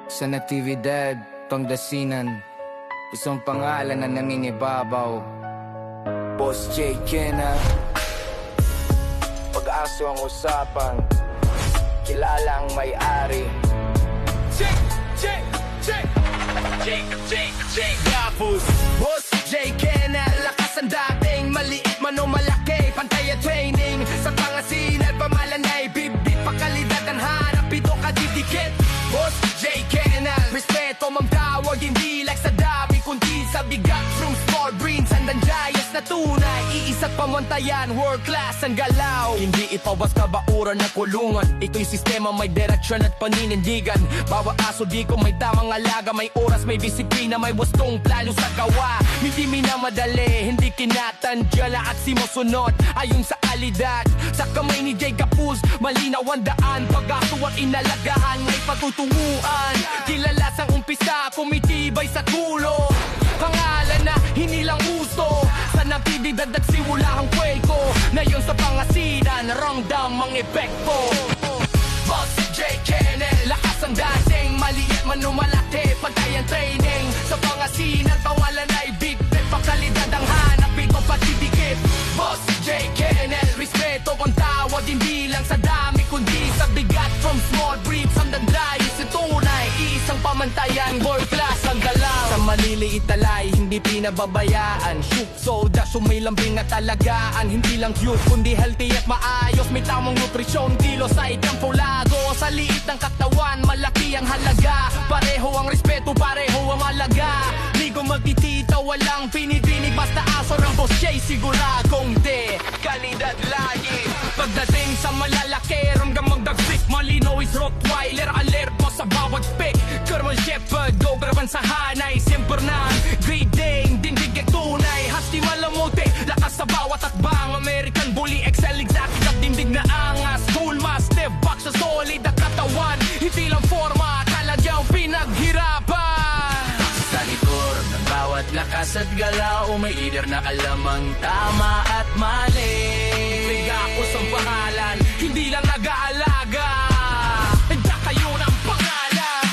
Sa natividad, Pangasinan, isang pangalan na nangingibabaw. Boss J. Kena, pag-aso ang usapan, kilala ang may-ari. Gapos, Boss J. Kena, lakas ang dating, maliit man o malaki, pantay at training. Sa Pangasinan, pamalanay, bibit, pakalidad ang hanap, ito kadidikit. Boss J. Kena, respeto mang tawag, hindi like sa dami, kundi sa bigat. From small brains, andan giants na tunay, iisa't pamantayan, world class ang galaw. Hindi ipawas kabauran na kulungan, ito'y sistema may direksyon at paninindigan. Bawa aso di ko may tamang alaga, may oras, may disiplina, may wastong plano sa gawa. Hindi minamadali, hindi kinatandya, at simusunod ayon sa alidad. Sa kamay ni J. Kapuz, malinaw ang daan, pag-aso ang inalagahan, may patutunguan. Kilala sa umpisa, kumitibay sa tulo, pangalan na hinilang uso. Sa nabididad at siwula ang kweko, ngayon sa Pangasinan, ramdam ang epekto. Boss J. Kennel, lakas ang dating, maliit man o malaki, pantay ang training. Sa Pangasinan, pangalan ay big-big, pakalidad ang hanap, ito patidikit. Boss J. Kennel, respeto ang tawag, hindi lang sa dami, kundi sa bigat. From small briefs, hanggang dayos, tunay, isang pamantayan, world class ang galaw. Sa maliliit talay, hindi pinababayaan, shoot, soda, sumilambing at talagaan. Hindi lang cute, kundi healthy at maayos, may tamang nutrisyon, kilos ay kampulago. Sa liit ng katawan, malaki ang halaga, pareho ang respeto, pareho ang halaga. Di ko magtitita, walang pinipinig, basta aso ng Boss J, siguradong de kalidad lagi. Pagdating sa malalaki, hanggang magdagsik, malino is Rottweiler, alerto sa bawat pick. German Shepherd, dobraban sa hanay, siyempre na Great Dane, dindig tunay, hasti malamuti, lakas sa bawat akbang. American Bully, Excel, exotic at dindig na angas. Cool Mastiff, box sa solid at katawan, hindi lang forma, talagang pinaghirapan. Sa likod ng bawat lakas at galaw, may leader na alam ang tama at mali. Bigakos ang pangalan, hindi lang nag-aalaga, handa kayo ng pangalan.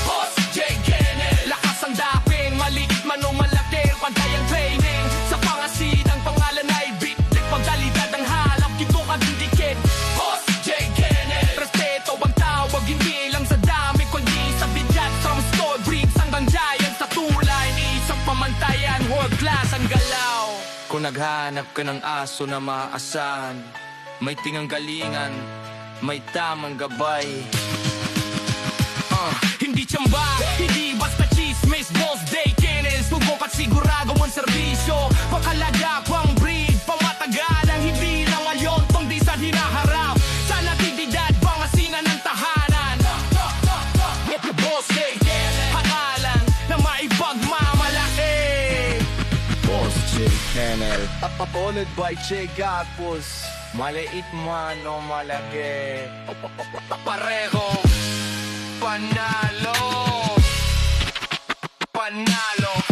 Boss J. Kennel, lakas ang daping, maliit man o malaki, pantay ang training. Sa Pangasinan, pangalan ay big-big, pagkalidad ang halap, kito kadidikit. Boss J. Kennel, respeto ang tawag, hindi lang sa dami, kundi sa bigat. From store breeds hanggang giants sa tulay, isang pamantayan, world class ang galaw. Kung naghanap ka ng aso na maaasahan, may tingang galingan, may tamang gabay. Hindi tsamba, hindi basta chismis. Boss J. Kennel, subok at sigurado ang serbisyo. Pakalaga pang breed, pamatagalang, hindi lang ngayon, kundi sa hinaharap. Sa natividad, Pangasinan ng tahanan. Ito Boss J. Kennel, pangalan na maipagmamalaki. Boss J. Kennel, followed by J. Gapos, maliit man o malaki, pareho, panalo, panalo.